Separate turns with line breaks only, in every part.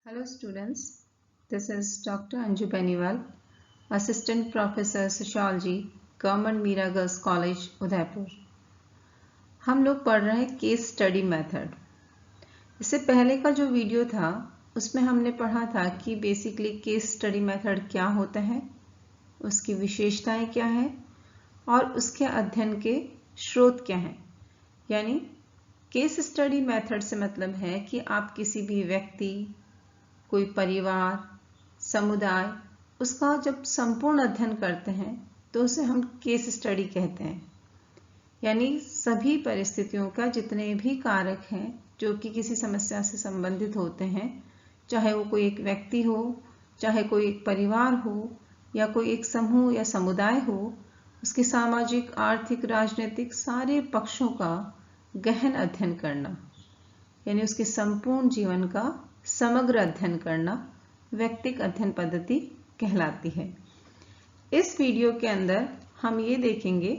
Hello students, this is Dr. Anju Beniwal, Assistant Professor Sociology, Government Mira Girls College, Udaipur. हम लोग पढ़ रहे हैं केस स्टडी मेथड। इससे पहले का जो वीडियो था उसमें हमने पढ़ा था कि बेसिकली केस स्टडी मेथड क्या होता है, उसकी विशेषताएं क्या हैं और उसके अध्ययन के स्रोत क्या हैं। यानी केस स्टडी मेथड से मतलब है कि आप किसी भी व्यक्ति, कोई परिवार, समुदाय, उसका जब संपूर्ण अध्ययन करते हैं तो उसे हम केस स्टडी कहते हैं। यानी सभी परिस्थितियों का जितने भी कारक हैं जो कि किसी समस्या से संबंधित होते हैं, चाहे वो कोई एक व्यक्ति हो, चाहे कोई एक परिवार हो या कोई एक समूह या समुदाय हो, उसके सामाजिक, आर्थिक, राजनीतिक सारे पक्षों का गहन अध्ययन करना, यानी उसके संपूर्ण जीवन का समग्र अध्ययन करना व्यक्तिक अध्ययन पद्धति कहलाती है। इस वीडियो के अंदर हम ये देखेंगे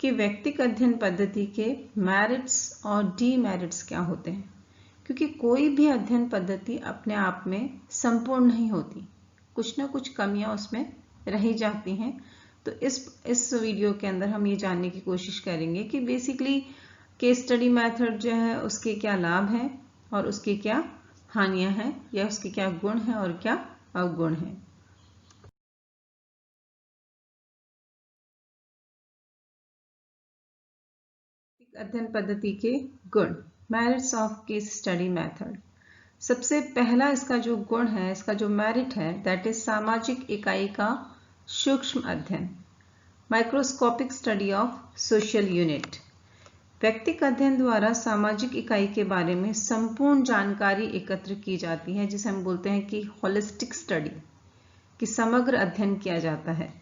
कि व्यक्तिक अध्ययन पद्धति के मेरिट्स और डीमेरिट्स क्या होते हैं, क्योंकि कोई भी अध्ययन पद्धति अपने आप में संपूर्ण नहीं होती, कुछ ना कुछ कमियां उसमें रही जाती हैं। तो इस वीडियो के अंदर हम ये जानने की कोशिश करेंगे कि बेसिकली केस स्टडी मेथड जो है उसके क्या लाभ हैं और उसकी क्या हानियां हैं, या उसके क्या गुण हैं और क्या अवगुण हैं। अध्ययन पद्धति के गुण, merits of case study method. सबसे पहला इसका जो गुण है, इसका जो मेरिट है, दैट इज सामाजिक इकाई का सूक्ष्म अध्ययन, microscopic study of social unit. व्यक्तिक अध्ययन द्वारा सामाजिक इकाई के बारे में संपूर्ण जानकारी एकत्र की जाती है, जिसे हम बोलते हैं कि होलिस्टिक स्टडी, कि समग्र अध्ययन किया जाता है।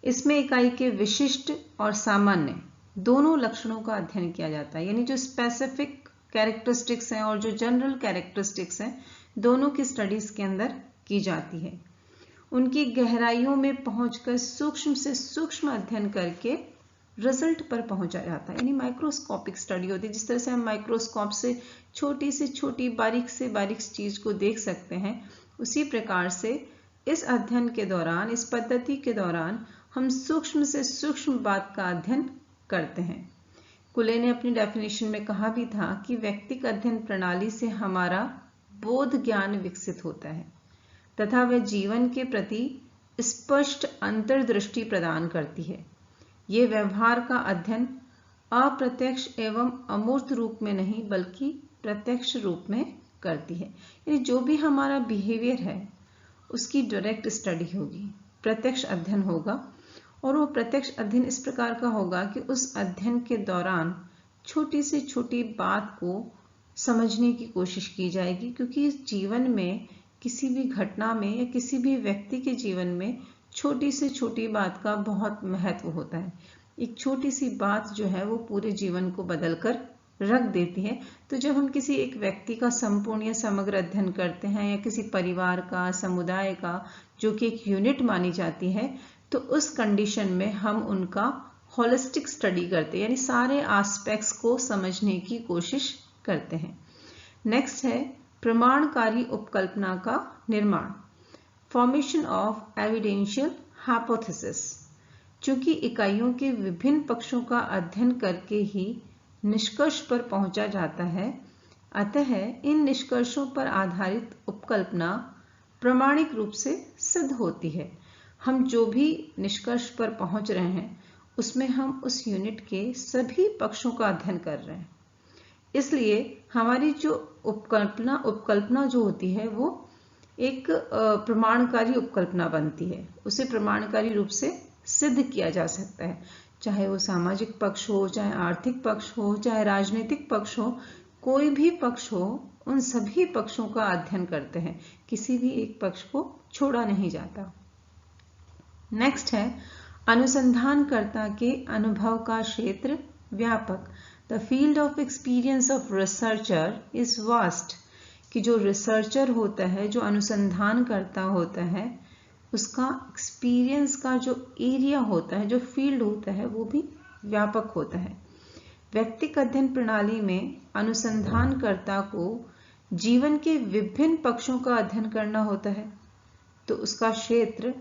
इसमें इकाई के विशिष्ट और सामान्य दोनों लक्षणों का अध्ययन किया जाता है, यानी जो स्पेसिफिक कैरेक्टरिस्टिक्स हैं और जो जनरल कैरेक्टरिस्टिक्स हैं, दोनों की स्टडीज के अंदर की जाती है। उनकी गहराइयों में पहुंचकर सूक्ष्म से सूक्ष्म अध्ययन करके रिजल्ट पर पहुंचा जाता है, यानी माइक्रोस्कोपिक स्टडी होती है। जिस तरह से हम माइक्रोस्कोप से छोटी बारीक से बारीक चीज को देख सकते हैं, उसी प्रकार से इस अध्ययन के दौरान, इस पद्धति के दौरान हम सूक्ष्म से सूक्ष्म बात का अध्ययन करते हैं। कुले ने अपनी डेफिनेशन में कहा भी था कि व्यक्तिक अध्ययन प्रणाली से हमारा बोध ज्ञान विकसित होता है तथा वह जीवन के प्रति स्पष्ट अंतर्दृष्टि प्रदान करती है। ये व्यवहार का अध्ययन अप्रत्यक्ष एवं अमूर्त रूप में नहीं बल्कि प्रत्यक्ष रूप में करती है। यानी जो भी हमारा बिहेवियर है उसकी डायरेक्ट स्टडी होगी, प्रत्यक्ष अध्ययन होगा, और वो प्रत्यक्ष अध्ययन इस प्रकार का होगा कि उस अध्ययन के दौरान छोटी से छोटी बात को समझने की कोशिश की जाएगी, क्योंकि इस जीवन में किसी भी घटना में या किसी भी व्यक्ति के जीवन में छोटी से छोटी बात का बहुत महत्व होता है। एक छोटी सी बात जो है वो पूरे जीवन को बदल कर रख देती है। तो जब हम किसी एक व्यक्ति का संपूर्ण या समग्र अध्ययन करते हैं, या किसी परिवार का, समुदाय का, जो कि एक यूनिट मानी जाती है, तो उस कंडीशन में हम उनका होलिस्टिक स्टडी करते हैं, यानी सारे एस्पेक्ट्स को समझने की कोशिश करते हैं। नेक्स्ट है प्रमाणकारी उपकल्पना का निर्माण, फॉर्मेशन ऑफ एविडेंशियल हाइपोथेसिस। चूंकि इकाइयों के विभिन्न पक्षों का अध्ययन करके ही निष्कर्ष पर पहुंचा जाता है, अतः इन निष्कर्षों पर आधारित उपकल्पना प्रामाणिक रूप से सिद्ध होती है। हम जो भी निष्कर्ष पर पहुंच रहे हैं उसमें हम उस यूनिट के सभी पक्षों का अध्ययन कर रहे हैं, इसलिए हमारी जो उपकल्पना जो होती है वो एक प्रमाणकारी उपकल्पना बनती है। उसे प्रमाणकारी रूप से सिद्ध किया जा सकता है, चाहे वो सामाजिक पक्ष हो, चाहे आर्थिक पक्ष हो, चाहे राजनीतिक पक्ष हो, कोई भी पक्ष हो, उन सभी पक्षों का अध्ययन करते हैं, किसी भी एक पक्ष को छोड़ा नहीं जाता। नेक्स्ट है अनुसंधानकर्ता के अनुभव का क्षेत्र व्यापक, the field of experience of researcher is vast, कि जो रिसर्चर होता है, जो अनुसंधान करता होता है, उसका एक्सपीरियंस का जो एरिया होता है, जो फील्ड होता है, वो भी व्यापक होता है। व्यक्तिक अध्ययन प्रणाली में अनुसंधानकर्ता को जीवन के विभिन्न पक्षों का अध्ययन करना होता है, तो उसका क्षेत्र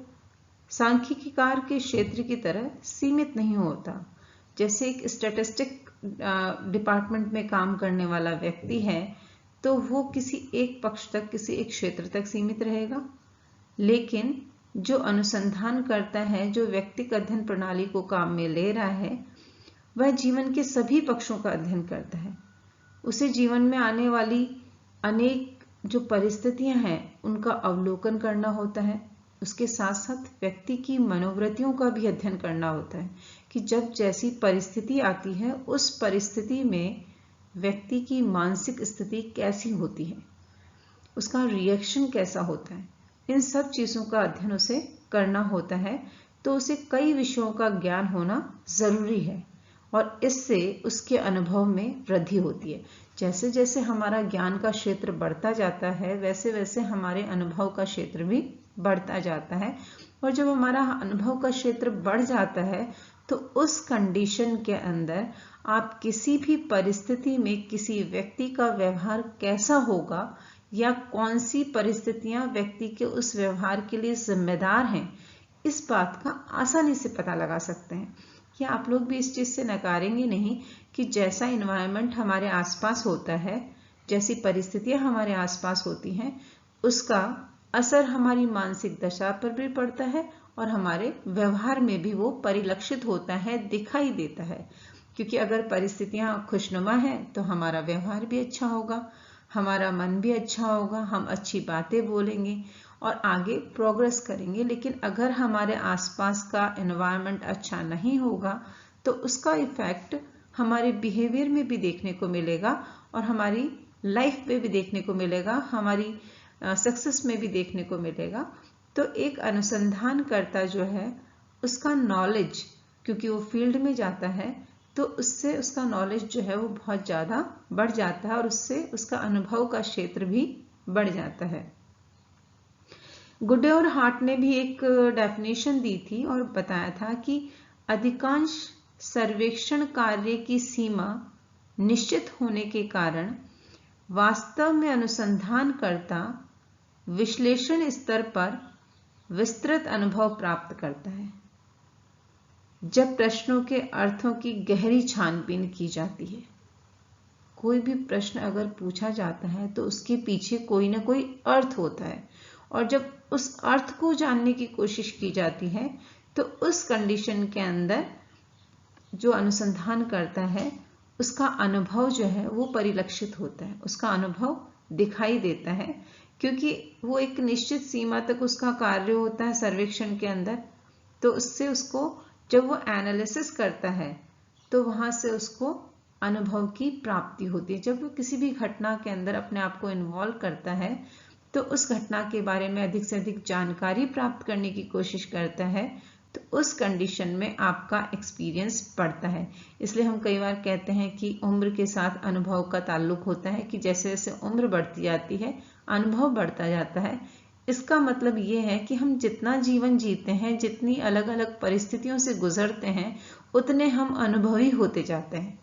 सांख्यिकीकार के क्षेत्र की तरह सीमित नहीं होता। जैसे एक स्टैटिस्टिक डिपार्टमेंट में काम करने वाला व्यक्ति है, तो वो किसी एक पक्ष तक, किसी एक क्षेत्र तक सीमित रहेगा। लेकिन जो अनुसंधान करता है, जो व्यक्तिगत अध्ययन प्रणाली को काम में ले रहा है, वह जीवन के सभी पक्षों का अध्ययन करता है। उसे जीवन में आने वाली अनेक जो परिस्थितियां हैं उनका अवलोकन करना होता है। उसके साथ साथ व्यक्ति की मनोवृत्तियों का भी अध्ययन करना होता है कि जब जैसी परिस्थिति आती है उस परिस्थिति में व्यक्ति की मानसिक स्थिति कैसी होती है, उसका रिएक्शन कैसा होता है। इन सब चीज़ों का अध्ययन उसे करना होता है, तो उसे कई विषयों का ज्ञान होना ज़रूरी है और इससे उसके अनुभव में वृद्धि होती है। जैसे जैसे हमारा ज्ञान का क्षेत्र बढ़ता जाता है, वैसे वैसे हमारे अनुभव का क्षेत्र भी बढ़ता जाता है। और जब हमारा अनुभव का क्षेत्र बढ़ जाता है, तो उस कंडीशन के अंदर आप किसी भी परिस्थिति में किसी व्यक्ति का व्यवहार कैसा होगा या कौन सी परिस्थितियां व्यक्ति के उस व्यवहार के लिए जिम्मेदार हैं, इस बात का आसानी से पता लगा सकते हैं। क्या आप लोग भी इस चीज़ से नकारेंगे नहीं कि जैसा इन्वायरमेंट हमारे आसपास होता है, जैसी परिस्थितियां हमारे आसपास होती हैं, उसका असर हमारी मानसिक दशा पर भी पड़ता है और हमारे व्यवहार में भी वो परिलक्षित होता है, दिखाई देता है। क्योंकि अगर परिस्थितियां खुशनुमा हैं तो हमारा व्यवहार भी अच्छा होगा, हमारा मन भी अच्छा होगा, हम अच्छी बातें बोलेंगे और आगे प्रोग्रेस करेंगे। लेकिन अगर हमारे आसपास का एनवायरनमेंट अच्छा नहीं होगा तो उसका इफेक्ट हमारे बिहेवियर में भी देखने को मिलेगा और हमारी लाइफ में भी देखने को मिलेगा, हमारी सक्सेस में भी देखने को मिलेगा। तो एक अनुसंधानकर्ता जो है उसका नॉलेज, क्योंकि वो फील्ड में जाता है, तो उससे उसका नॉलेज जो है वो बहुत ज़्यादा बढ़ जाता है और उससे उसका अनुभव का क्षेत्र भी बढ़ जाता है। गुडे और हार्ट ने भी एक डेफिनेशन दी थी और बताया था कि अधिकांश सर्वेक्षण कार्य की सीमा निश्चित होने के कारण वास्तव में अनुसंधानकर्ता विश्लेषण स्तर पर विस्तृत अनुभव प्राप्त करता है। जब प्रश्नों के अर्थों की गहरी छानबीन की जाती है, कोई भी प्रश्न अगर पूछा जाता है तो उसके पीछे कोई ना कोई अर्थ होता है और जब उस अर्थ को जानने की कोशिश की जाती है तो उस कंडीशन के अंदर जो अनुसंधान करता है उसका अनुभव जो है वो परिलक्षित होता है, उसका अनुभव दिखाई देता है, क्योंकि वो एक निश्चित सीमा तक उसका कार्य होता है सर्वेक्षण के अंदर। तो उससे उसको जब वो एनालिसिस करता है तो वहाँ से उसको अनुभव की प्राप्ति होती है। जब वो किसी भी घटना के अंदर अपने आप को इन्वॉल्व करता है तो उस घटना के बारे में अधिक से अधिक जानकारी प्राप्त करने की कोशिश करता है, तो उस कंडीशन में आपका एक्सपीरियंस बढ़ता है। इसलिए हम कई बार कहते हैं कि उम्र के साथ अनुभव का ताल्लुक होता है, कि जैसे जैसे उम्र बढ़ती जाती है अनुभव बढ़ता जाता है। इसका मतलब ये है कि हम जितना जीवन जीते हैं, जितनी अलग अलग परिस्थितियों से गुजरते हैं, उतने हम अनुभवी होते जाते हैं।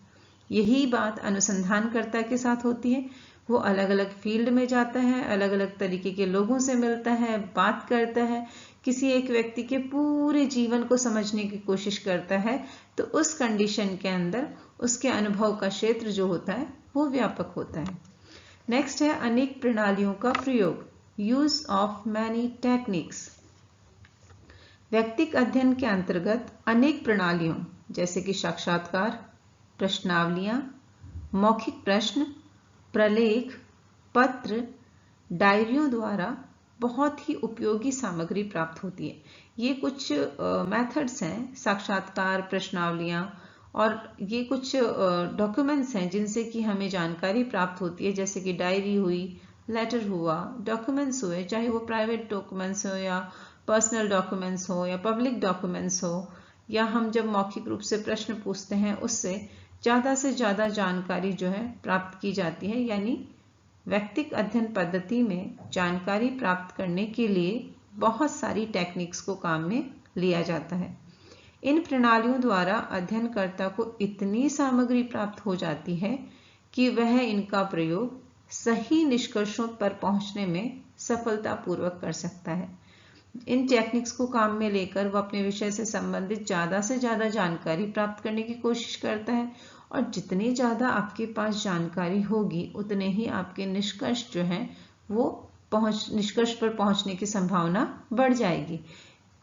यही बात अनुसंधानकर्ता के साथ होती है। वो अलग अलग फील्ड में जाता है, अलग अलग तरीके के लोगों से मिलता है, बात करता है, किसी एक व्यक्ति के पूरे जीवन को समझने की कोशिश करता है, तो उस कंडीशन के अंदर उसके अनुभव का क्षेत्र जो होता है वो व्यापक होता है। नेक्स्ट है अनेक प्रणालियों का प्रयोग, यूज ऑफ मैनी टेक्निक्स। व्यक्तिक अध्ययन के अंतर्गत अनेक प्रणालियों जैसे कि साक्षात्कार, प्रश्नावलियां, मौखिक प्रश्न, प्रलेख, पत्र, डायरियों द्वारा बहुत ही उपयोगी सामग्री प्राप्त होती है। ये कुछ मेथड्स हैं, साक्षात्कार, प्रश्नावलियां, और ये कुछ डॉक्यूमेंट्स हैं जिनसे कि हमें जानकारी प्राप्त होती है। जैसे कि डायरी हुई, लेटर हुआ, डॉक्यूमेंट्स हुए, चाहे वो प्राइवेट डॉक्यूमेंट्स हो या पर्सनल डॉक्यूमेंट्स हो या पब्लिक डॉक्यूमेंट्स हो, या हम जब मौखिक रूप से प्रश्न पूछते हैं उससे ज़्यादा से ज़्यादा जानकारी जो है प्राप्त की जाती है। यानी व्यक्तिक अध्ययन पद्धति में जानकारी प्राप्त करने के लिए बहुत सारी टेक्निक्स को काम में लिया जाता है। इन प्रणालियों द्वारा अध्ययनकर्ता को इतनी सामग्री प्राप्त हो जाती है कि वह इनका प्रयोग सही निष्कर्षों पर पहुंचने में सफलतापूर्वक कर सकता है। इन टेक्निक्स को काम में लेकर वह अपने विषय से संबंधित ज़्यादा से ज़्यादा जानकारी प्राप्त करने की कोशिश करता है, और जितनी ज़्यादा आपके पास जानकारी होगी उतने ही आपके निष्कर्ष जो हैं वो निष्कर्ष पर पहुंचने की संभावना बढ़ जाएगी,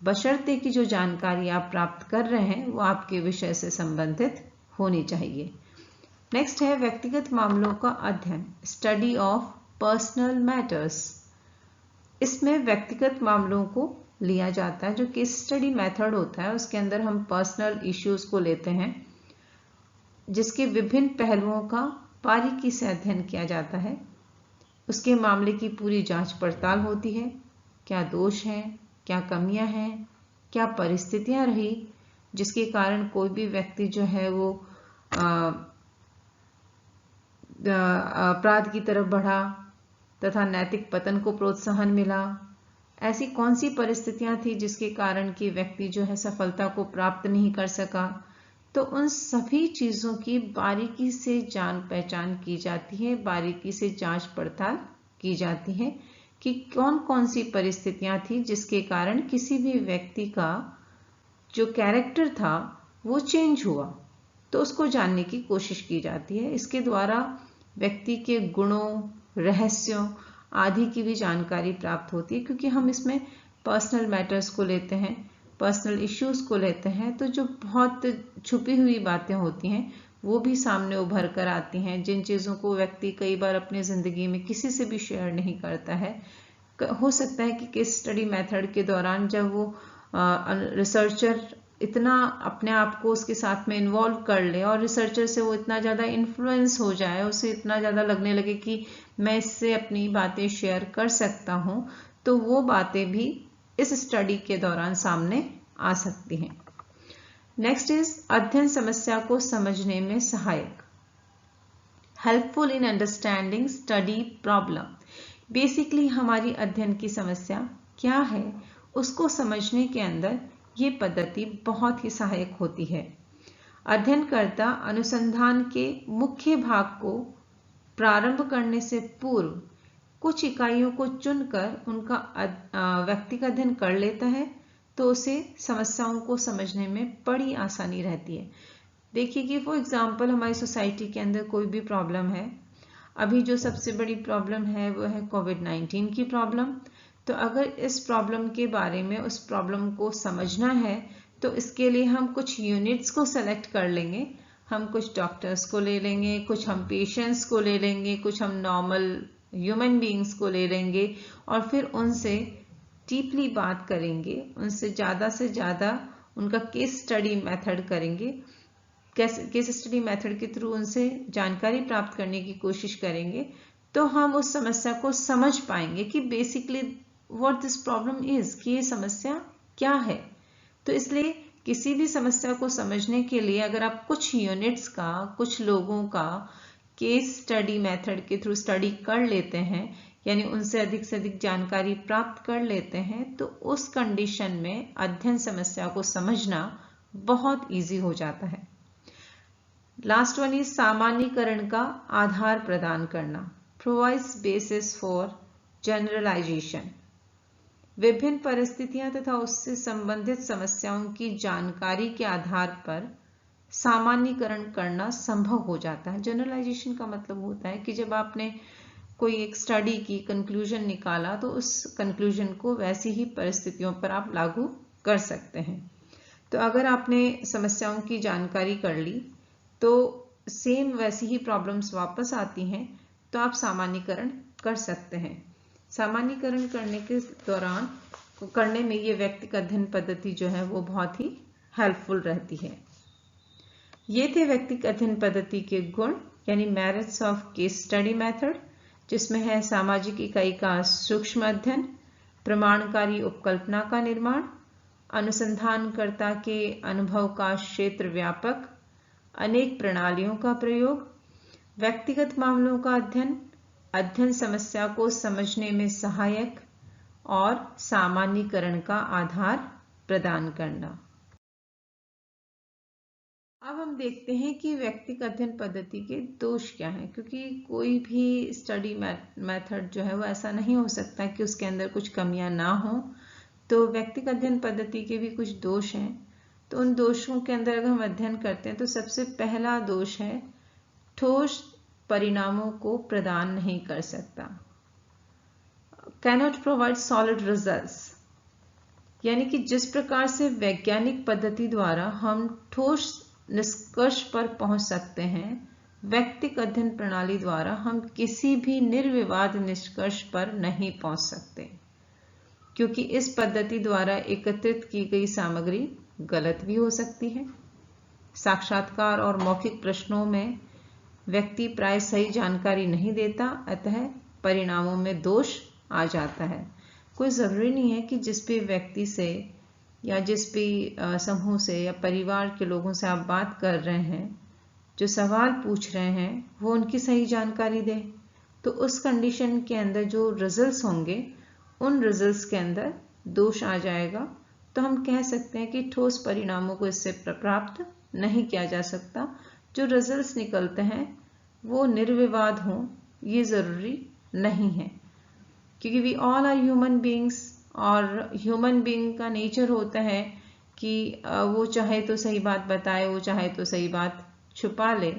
बशर्ते कि जो जानकारी आप प्राप्त कर रहे हैं वो आपके विषय से संबंधित होनी चाहिए। नेक्स्ट है व्यक्तिगत मामलों का अध्ययन, स्टडी ऑफ पर्सनल मैटर्स। इसमें व्यक्तिगत मामलों को लिया जाता है। जो केस स्टडी मेथड होता है उसके अंदर हम पर्सनल इश्यूज को लेते हैं, जिसके विभिन्न पहलुओं का बारीकी से अध्ययन किया जाता है। उसके मामले की पूरी जांच पड़ताल होती है, क्या दोष हैं, क्या कमियां हैं, क्या परिस्थितियां रही जिसके कारण कोई भी व्यक्ति जो है वो अपराध की तरफ बढ़ा तथा नैतिक पतन को प्रोत्साहन मिला। ऐसी कौन सी परिस्थितियां थी जिसके कारण कि व्यक्ति जो है सफलता को प्राप्त नहीं कर सका। तो उन सभी चीज़ों की बारीकी से जान पहचान की जाती है, बारीकी से जांच पड़ताल की जाती है कि कौन कौन सी परिस्थितियां थी जिसके कारण किसी भी व्यक्ति का जो कैरेक्टर था वो चेंज हुआ, तो उसको जानने की कोशिश की जाती है। इसके द्वारा व्यक्ति के गुणों, रहस्यों आदि की भी जानकारी प्राप्त होती है, क्योंकि हम इसमें पर्सनल मैटर्स को लेते हैं, पर्सनल इश्यूज को लेते हैं, तो जो बहुत छुपी हुई बातें होती हैं वो भी सामने उभर कर आती हैं, जिन चीज़ों को व्यक्ति कई बार अपनी ज़िंदगी में किसी से भी शेयर नहीं करता है। हो सकता है कि केस स्टडी मेथड के दौरान जब वो रिसर्चर इतना अपने आप को उसके साथ में इन्वॉल्व कर ले और रिसर्चर से वो इतना ज़्यादा इन्फ्लुएंस हो जाए, उसे इतना ज़्यादा लगने लगे कि मैं इससे अपनी बातें शेयर कर सकता हूँ, तो वो बातें भी इस स्टडी के दौरान सामने आ सकती हैं। नेक्स्ट इज अध्ययन समस्या को समझने में सहायक, helpful in understanding study problem. Basically हमारी अध्ययन की समस्या क्या है उसको समझने के अंदर ये पद्धति बहुत ही सहायक होती है। अध्ययनकर्ता अनुसंधान के मुख्य भाग को प्रारंभ करने से पूर्व कुछ इकाइयों को चुनकर उनका व्यक्तिगत अध्ययन कर लेता है, तो उसे समस्याओं को समझने में बड़ी आसानी रहती है। देखिए कि फॉर एग्जांपल हमारी सोसाइटी के अंदर कोई भी प्रॉब्लम है, अभी जो सबसे बड़ी प्रॉब्लम है वो है कोविड-19 की प्रॉब्लम। तो अगर इस प्रॉब्लम के बारे में उस प्रॉब्लम को समझना है तो इसके लिए हम कुछ यूनिट्स को सेलेक्ट कर लेंगे, हम कुछ डॉक्टर्स को ले लेंगे, कुछ हम पेशेंट्स को ले लेंगे, कुछ हम नॉर्मल ह्यूमन बीइंग्स को ले लेंगे और फिर उनसे डीपली बात करेंगे, उनसे ज़्यादा से ज़्यादा उनका केस स्टडी मेथड करेंगे, केस स्टडी मेथड के थ्रू उनसे जानकारी प्राप्त करने की कोशिश करेंगे, तो हम उस समस्या को समझ पाएंगे कि basically what this problem is, कि ये समस्या क्या है। तो इसलिए किसी भी समस्या को समझने के लिए अगर आप कुछ यूनिट्स का, कुछ लोगों का केस स्टडी मेथड के थ्रू स्टडी कर लेते हैं, यानी उनसे अधिक से अधिक जानकारी प्राप्त कर लेते हैं, तो उस कंडीशन में अध्ययन समस्या को समझना बहुत इजी हो जाता है। लास्ट वन इज सामान्यीकरण का आधार प्रदान करना, प्रोवाइड्स बेसिस फॉर जनरलाइजेशन। विभिन्न परिस्थितियां तथा उससे संबंधित समस्याओं की जानकारी के आधार पर सामान्यीकरण करना संभव हो जाता है। जनरलाइजेशन का मतलब होता है कि जब आपने कोई एक स्टडी की कंक्लूजन निकाला तो उस कंक्लूजन को वैसी ही परिस्थितियों पर आप लागू कर सकते हैं। तो अगर आपने समस्याओं की जानकारी कर ली तो सेम वैसी ही प्रॉब्लम्स वापस आती हैं, तो आप सामान्यीकरण कर सकते हैं। सामान्यीकरण करने में ये व्यक्तिगत अध्ययन पद्धति जो है वो बहुत ही हेल्पफुल रहती है। ये थे व्यक्तिगत अध्ययन पद्धति के गुण, यानी merits of case study method, जिसमें है सामाजिक इकाई का सूक्ष्म अध्ययन, प्रमाणकारी उपकल्पना का निर्माण, अनुसंधानकर्ता के अनुभव का क्षेत्र व्यापक, अनेक प्रणालियों का प्रयोग, व्यक्तिगत मामलों का अध्ययन, अध्ययन समस्या को समझने में सहायक और सामान्यीकरण का आधार प्रदान करना। अब हम देखते हैं कि व्यक्तिगत अध्ययन पद्धति के दोष क्या हैं, क्योंकि कोई भी स्टडी मेथड जो है वो ऐसा नहीं हो सकता कि उसके अंदर कुछ कमियां ना हो। तो व्यक्तिगत अध्ययन पद्धति के भी कुछ दोष हैं। तो उन दोषों के अंदर अगर हम अध्ययन करते हैं तो सबसे पहला दोष है ठोस परिणामों को प्रदान नहीं कर सकता, कैनॉट प्रोवाइड सॉलिड रिजल्ट्स। यानी कि जिस प्रकार से वैज्ञानिक पद्धति द्वारा हम ठोस निष्कर्ष पर पहुंच सकते हैं, व्यक्तिगत अध्ययन प्रणाली द्वारा हम किसी भी निर्विवाद निष्कर्ष पर नहीं पहुंच सकते, क्योंकि इस पद्धति द्वारा एकत्रित की गई सामग्री गलत भी हो सकती है। साक्षात्कार और मौखिक प्रश्नों में व्यक्ति प्राय सही जानकारी नहीं देता, अतः परिणामों में दोष आ जाता है। कोई ज़रूरी नहीं है कि जिस भी व्यक्ति से या जिस भी समूह से या परिवार के लोगों से आप बात कर रहे हैं, जो सवाल पूछ रहे हैं, वो उनकी सही जानकारी दे। तो उस कंडीशन के अंदर जो रिजल्ट्स होंगे, उन रिजल्ट्स के अंदर दोष आ जाएगा। तो हम कह सकते हैं कि ठोस परिणामों को इससे प्राप्त नहीं किया जा सकता। जो रिजल्ट्स निकलते हैं वो निर्विवाद हों, ये ज़रूरी नहीं है, क्योंकि we all are human beings, और ह्यूमन बीइंग का नेचर होता है कि वो चाहे तो सही बात बताए, वो चाहे तो सही बात छुपा ले।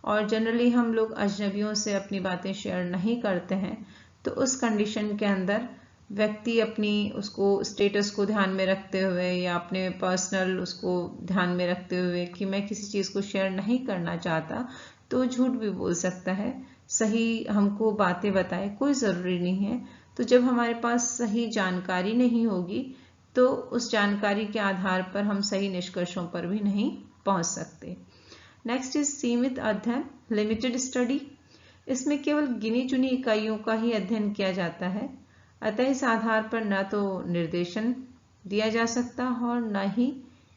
और जनरली हम लोग अजनबियों से अपनी बातें शेयर नहीं करते हैं। तो उस कंडीशन के अंदर व्यक्ति अपनी उसको स्टेटस को ध्यान में रखते हुए या अपने पर्सनल उसको ध्यान में रखते हुए कि मैं किसी चीज़ को शेयर नहीं करना चाहता, तो झूठ भी बोल सकता है। सही हमको बातें बताए, कोई ज़रूरी नहीं है। तो जब हमारे पास सही जानकारी नहीं होगी तो उस जानकारी के आधार पर हम सही निष्कर्षों पर भी नहीं पहुंच सकते। नेक्स्ट इज सीमित अध्ययन, लिमिटेड स्टडी। इसमें केवल गिनी चुनी इकाइयों का ही अध्ययन किया जाता है, अतः इस आधार पर न तो निर्देशन दिया जा सकता और न ही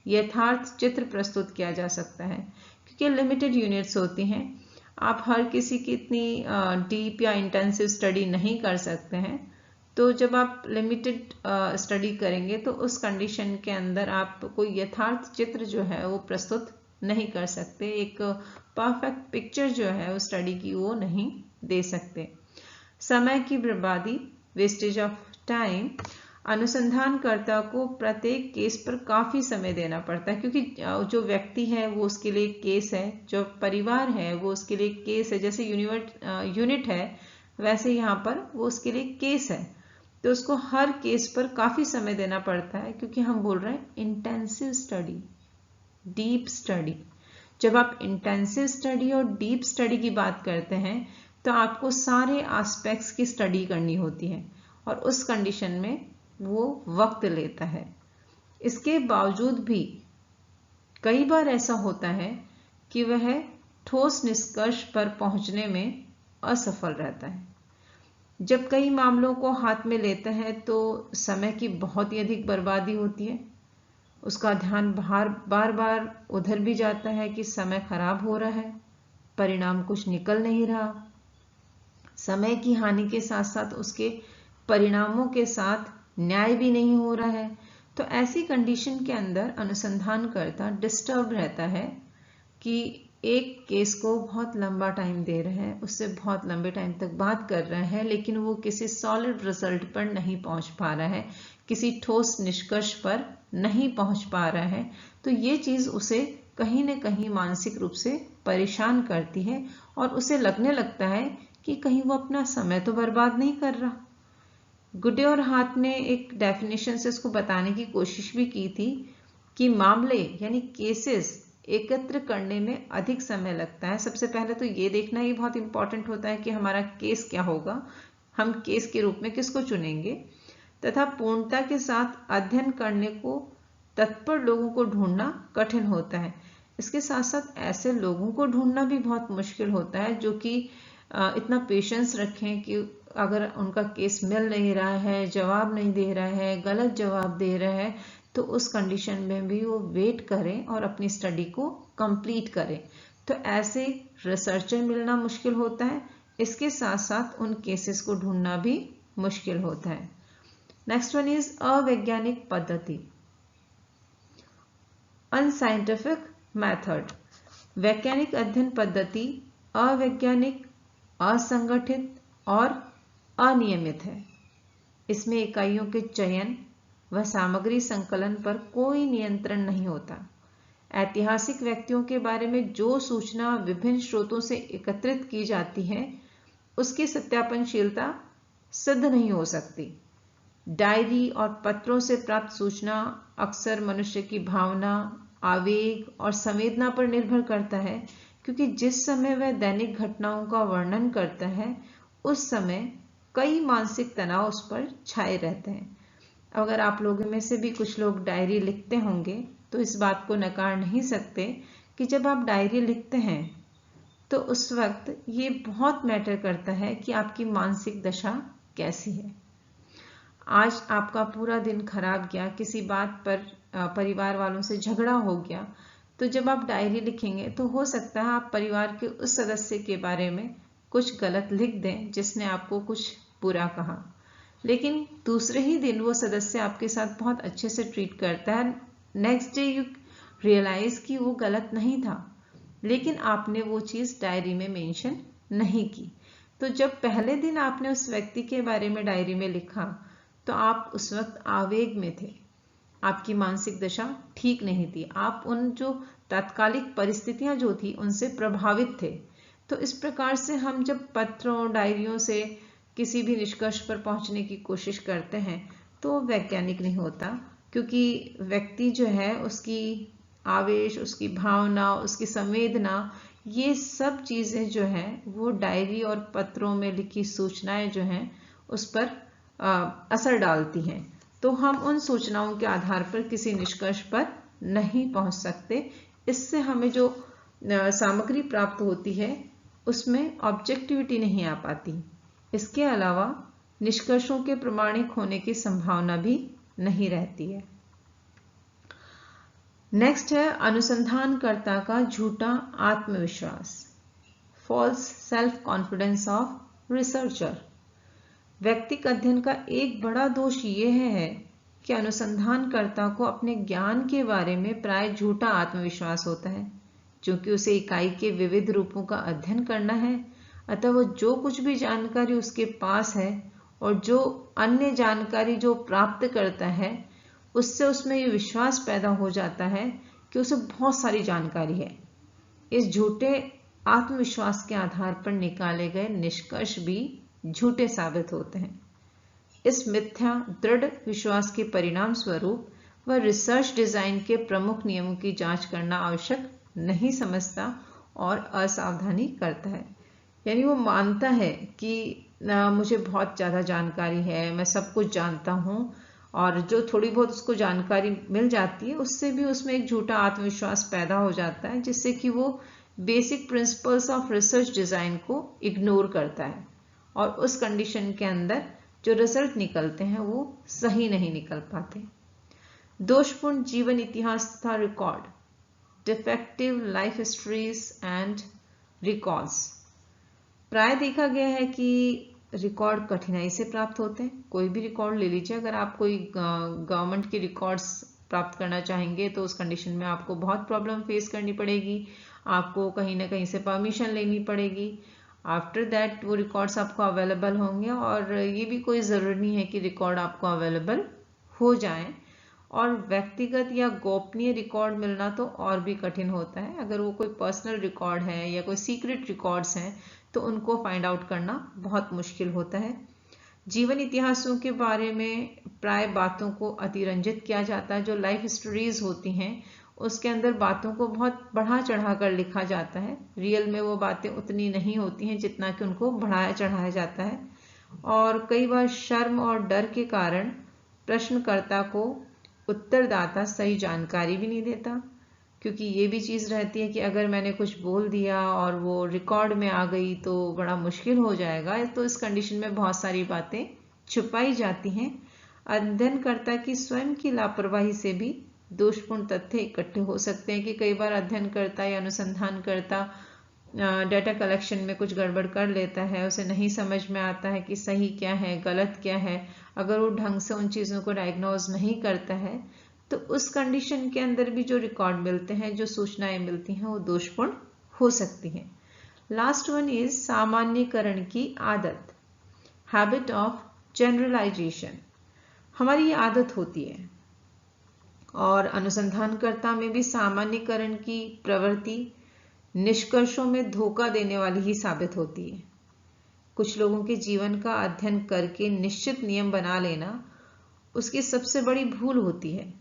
यथार्थ चित्र प्रस्तुत किया जा सकता है, क्योंकि लिमिटेड यूनिट्स होती हैं। आप हर किसी की इतनी डीप या इंटेंसिव स्टडी नहीं कर सकते हैं। तो जब आप लिमिटेड स्टडी करेंगे तो उस कंडीशन के अंदर आप कोई यथार्थ चित्र जो है वो प्रस्तुत नहीं कर सकते, एक परफेक्ट पिक्चर जो है उस स्टडी की वो नहीं दे सकते। समय की बर्बादी, वेस्टेज ऑफ टाइम। अनुसंधानकर्ता को प्रत्येक केस पर काफ़ी समय देना पड़ता है, क्योंकि जो व्यक्ति है वो उसके लिए केस है, जो परिवार है वो उसके लिए केस है। जैसे यूनिट है, वैसे यहाँ पर वो उसके लिए केस है। तो उसको हर केस पर काफ़ी समय देना पड़ता है, क्योंकि हम बोल रहे हैं इंटेंसिव स्टडी, डीप स्टडी। जब आप इंटेंसिव स्टडी और डीप स्टडी की बात करते हैं तो आपको सारे एस्पेक्ट्स की स्टडी करनी होती है, और उस कंडीशन में वो वक्त लेता है। इसके बावजूद भी कई बार ऐसा होता है कि वह ठोस निष्कर्ष पर पहुंचने में असफल रहता है। जब कई मामलों को हाथ में लेते हैं तो समय की बहुत ही अधिक बर्बादी होती है। उसका ध्यान बार बार उधर भी जाता है कि समय खराब हो रहा है, परिणाम कुछ निकल नहीं रहा। समय की हानि के साथ साथ उसके परिणामों के साथ न्याय भी नहीं हो रहा है। तो ऐसी कंडीशन के अंदर अनुसंधानकर्ता डिस्टर्ब रहता है कि एक केस को बहुत लंबा टाइम दे रहे हैं, उससे बहुत लंबे टाइम तक बात कर रहे हैं, लेकिन वो किसी सॉलिड रिजल्ट पर नहीं पहुंच पा रहा है, किसी ठोस निष्कर्ष पर नहीं पहुंच पा रहा है। तो ये चीज़ उसे कहीं न कहीं मानसिक रूप से परेशान करती है, और उसे लगने लगता है कि कहीं वो अपना समय तो बर्बाद नहीं कर रहा। गुडे और हार्ट ने एक डेफिनेशन से इसको बताने की कोशिश भी की थी कि मामले यानी केसेस एकत्र करने में अधिक समय लगता है। सबसे पहले तो ये देखना ही बहुत इंपॉर्टेंट होता है कि हमारा केस क्या होगा, हम केस के रूप में किसको चुनेंगे, तथा पूर्णता के साथ अध्ययन करने को तत्पर लोगों को ढूंढना कठिन होता है। इसके साथ साथ ऐसे लोगों को ढूंढना भी बहुत मुश्किल होता है जो कि इतना पेशेंस रखें कि अगर उनका केस मिल नहीं रहा है, जवाब नहीं दे रहा है, गलत जवाब दे रहा है, तो उस कंडीशन में भी वो वेट करें और अपनी स्टडी को कंप्लीट करें। तो ऐसे रिसर्चर मिलना मुश्किल होता है। इसके साथ साथ उन केसेस को ढूंढना भी मुश्किल होता है। नेक्स्ट वन इज अवैज्ञानिक पद्धति, अनसाइंटिफिक मेथड। वैज्ञानिक अध्ययन पद्धति अवैज्ञानिक, असंगठित और अनियमित है। इसमें इकाइयों के चयन व सामग्री संकलन पर कोई नियंत्रण नहीं होता। ऐतिहासिक व्यक्तियों के बारे में जो सूचना विभिन्न स्रोतों से एकत्रित की जाती है उसकी सत्यापनशीलता सिद्ध नहीं हो सकती। डायरी और पत्रों से प्राप्त सूचना अक्सर मनुष्य की भावना, आवेग और संवेदना पर निर्भर करता है, क्योंकि जिस समय वह दैनिक घटनाओं का वर्णन करता है उस समय कई मानसिक तनाव उस पर छाए रहते हैं। अगर आप लोगों में से भी कुछ लोग डायरी लिखते होंगे तो इस बात को नकार नहीं सकते कि जब आप डायरी लिखते हैं तो उस वक्त ये बहुत मैटर करता है कि आपकी मानसिक दशा कैसी है। आज आपका पूरा दिन खराब गया, किसी बात पर परिवार वालों से झगड़ा हो गया, तो जब आप डायरी लिखेंगे तो हो सकता है आप परिवार के उस सदस्य के बारे में कुछ गलत लिख दें जिसने आपको कुछ बुरा कहा, लेकिन दूसरे ही दिन वो सदस्य आपके साथ बहुत अच्छे से ट्रीट करता है। नेक्स्ट डे यू रियलाइज कि वो गलत नहीं था, लेकिन आपने वो चीज़ डायरी में मेंशन नहीं की। तो जब पहले दिन आपने उस व्यक्ति के बारे में डायरी में लिखा तो आप उस वक्त आवेग में थे, आपकी मानसिक दशा ठीक नहीं थी, आप उन जो तात्कालिक परिस्थितियां जो थी उनसे प्रभावित थे। तो इस प्रकार से हम जब पत्रों, डायरियों से किसी भी निष्कर्ष पर पहुंचने की कोशिश करते हैं तो वैज्ञानिक नहीं होता, क्योंकि व्यक्ति जो है उसकी आवेश, उसकी भावना, उसकी संवेदना, ये सब चीज़ें जो हैं वो डायरी और पत्रों में लिखी सूचनाएं जो हैं उस पर असर डालती हैं। तो हम उन सूचनाओं के आधार पर किसी निष्कर्ष पर नहीं पहुंच सकते। इससे हमें जो सामग्री प्राप्त होती है उसमें ऑब्जेक्टिविटी नहीं आ पाती। इसके अलावा निष्कर्षों के प्रमाणिक होने की संभावना भी नहीं रहती है। नेक्स्ट है अनुसंधानकर्ता का झूठा आत्मविश्वास, false self confidence of researcher. व्यक्तिक अध्ययन का एक बड़ा दोष ये है कि अनुसंधानकर्ता को अपने ज्ञान के बारे में प्राय झूठा आत्मविश्वास होता है। क्योंकि उसे इकाई के विविध रूपों का अध्ययन करना है, अतः वो जो कुछ भी जानकारी उसके पास है और जो अन्य जानकारी जो प्राप्त करता है उससे उसमें ये विश्वास पैदा हो जाता है कि उसे बहुत सारी जानकारी है। इस झूठे आत्मविश्वास के आधार पर निकाले गए निष्कर्ष भी झूठे साबित होते हैं। इस मिथ्या दृढ़ विश्वास के परिणाम स्वरूप वह रिसर्च डिजाइन के प्रमुख नियमों की जांच करना आवश्यक नहीं समझता और असावधानी करता है। यानी वो मानता है कि मुझे बहुत ज़्यादा जानकारी है, मैं सब कुछ जानता हूँ, और जो थोड़ी बहुत उसको जानकारी मिल जाती है उससे भी उसमें एक झूठा आत्मविश्वास पैदा हो जाता है, जिससे कि वो basic principles of research design को इग्नोर करता है और उस कंडीशन के अंदर जो रिजल्ट निकलते हैं वो सही नहीं निकल पाते। दोषपूर्ण जीवन इतिहास तथा record, defective life histories and records. प्राय देखा गया है कि रिकॉर्ड कठिनाई से प्राप्त होते हैं। कोई भी रिकॉर्ड ले लीजिए, अगर आप कोई गवर्नमेंट के रिकॉर्ड्स प्राप्त करना चाहेंगे तो उस कंडीशन में आपको बहुत प्रॉब्लम फेस करनी पड़ेगी, आपको कहीं ना कहीं से परमिशन लेनी पड़ेगी। आफ्टर दैट वो रिकॉर्ड्स आपको अवेलेबल होंगे, और ये भी कोई ज़रूरी नहीं है कि रिकॉर्ड आपको अवेलेबल हो जाए। और व्यक्तिगत या गोपनीय रिकॉर्ड मिलना तो और भी कठिन होता है। अगर वो कोई पर्सनल रिकॉर्ड है या कोई सीक्रेट रिकॉर्ड्स हैं तो उनको फाइंड आउट करना बहुत मुश्किल होता है। जीवन इतिहासों के बारे में प्राय बातों को अतिरंजित किया जाता है। जो लाइफ हिस्ट्रीज होती हैं उसके अंदर बातों को बहुत बढ़ा चढ़ा कर लिखा जाता है। रियल में वो बातें उतनी नहीं होती हैं जितना कि उनको बढ़ाया चढ़ाया जाता है, और कई बार शर्म और डर के कारण प्रश्नकर्ता को उत्तरदाता सही जानकारी भी नहीं देता, क्योंकि ये भी चीज़ रहती है कि अगर मैंने कुछ बोल दिया और वो रिकॉर्ड में आ गई तो बड़ा मुश्किल हो जाएगा। तो इस कंडीशन में बहुत सारी बातें छुपाई जाती हैं। अध्ययनकर्ता की स्वयं की लापरवाही से भी दोषपूर्ण तथ्य इकट्ठे हो सकते हैं कि कई बार अध्ययनकर्ता या अनुसंधानकर्ता डाटा कलेक्शन में कुछ गड़बड़ कर लेता है, उसे नहीं समझ में आता है कि सही क्या है गलत क्या है। अगर वो ढंग से उन चीज़ों को डायग्नोज नहीं करता है तो उस कंडीशन के अंदर भी जो रिकॉर्ड मिलते हैं, जो सूचनाएं मिलती हैं, वो दोषपूर्ण हो सकती हैं। लास्ट वन इज सामान्यीकरण की आदत, हैबिट ऑफ जनरलाइजेशन। हमारी ये आदत होती है और अनुसंधानकर्ता में भी सामान्यीकरण की प्रवृत्ति निष्कर्षों में धोखा देने वाली ही साबित होती है। कुछ लोगों के जीवन का अध्ययन करके निश्चित नियम बना लेना उसकी सबसे बड़ी भूल होती है।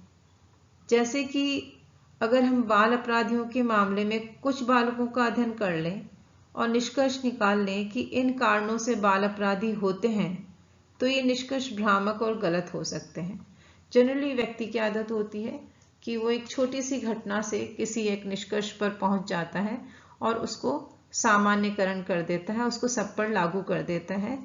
जैसे कि अगर हम बाल अपराधियों के मामले में कुछ बालकों का अध्ययन कर लें और निष्कर्ष निकाल लें कि इन कारणों से बाल अपराधी होते हैं, तो ये निष्कर्ष भ्रामक और गलत हो सकते हैं। जनरली व्यक्ति की आदत होती है कि वो एक छोटी सी घटना से किसी एक निष्कर्ष पर पहुंच जाता है और उसको सामान्यकरण कर देता है, उसको सब पर लागू कर देता है।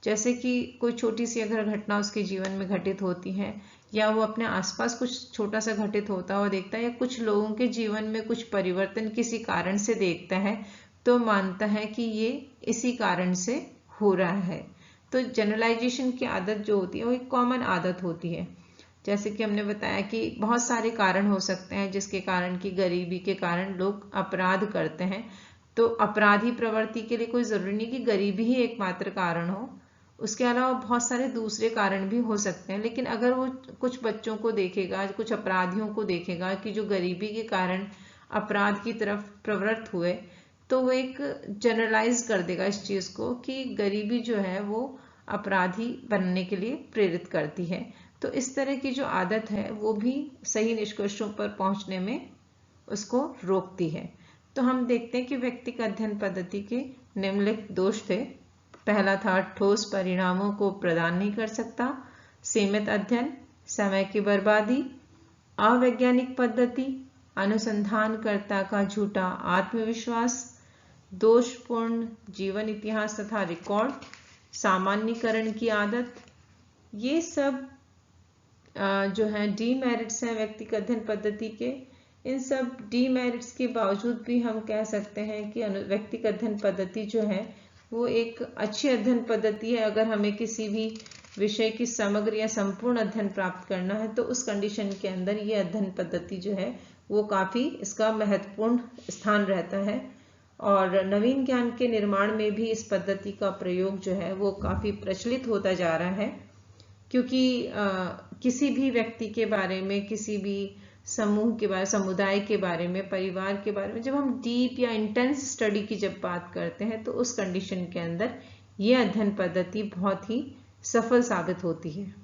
जैसे कि कोई छोटी सी अगर घटना उसके जीवन में घटित होती है या वो अपने आसपास कुछ छोटा सा घटित होता हुआ देखता है या कुछ लोगों के जीवन में कुछ परिवर्तन किसी कारण से देखता है, तो मानता है कि ये इसी कारण से हो रहा है। तो जनरलाइजेशन की आदत जो होती है वो एक कॉमन आदत होती है। जैसे कि हमने बताया कि बहुत सारे कारण हो सकते हैं जिसके कारण कि गरीबी के कारण लोग अपराध करते हैं। तो अपराधी प्रवृत्ति के लिए कोई जरूरी नहीं कि गरीबी ही एकमात्र कारण हो, उसके अलावा बहुत सारे दूसरे कारण भी हो सकते हैं। लेकिन अगर वो कुछ बच्चों को देखेगा, कुछ अपराधियों को देखेगा कि जो गरीबी के कारण अपराध की तरफ प्रवृत्त हुए, तो वो एक जनरलाइज कर देगा इस चीज को कि गरीबी जो है वो अपराधी बनने के लिए प्रेरित करती है। तो इस तरह की जो आदत है वो भी सही निष्कर्षों पर पहुंचने में उसको रोकती है। तो हम देखते हैं कि व्यक्तिगत अध्ययन पद्धति के निम्नलिखित दोष थे। पहला था ठोस परिणामों को प्रदान नहीं कर सकता, सीमित अध्ययन, समय की बर्बादी, अवैज्ञानिक पद्धति, अनुसंधानकर्ता का झूठा आत्मविश्वास, दोषपूर्ण जीवन इतिहास तथा रिकॉर्ड, सामान्यीकरण की आदत। ये सब जो है डीमेरिट्स हैं व्यक्तिगत अध्ययन पद्धति के। इन सब डीमेरिट्स के बावजूद भी हम कह सकते हैं कि व्यक्तिगत अध्ययन पद्धति जो है वो एक अच्छी अध्ययन पद्धति है। अगर हमें किसी भी विषय की समग्र या संपूर्ण अध्ययन प्राप्त करना है तो उस कंडीशन के अंदर ये अध्ययन पद्धति जो है वो काफी इसका महत्वपूर्ण स्थान रहता है। और नवीन ज्ञान के निर्माण में भी इस पद्धति का प्रयोग जो है वो काफी प्रचलित होता जा रहा है, क्योंकि किसी भी व्यक्ति के बारे में, किसी भी समूह के बारे, समुदाय के बारे में, परिवार के बारे में जब हम डीप या इंटेंस स्टडी की जब बात करते हैं तो उस कंडीशन के अंदर ये अध्ययन पद्धति बहुत ही सफल साबित होती है।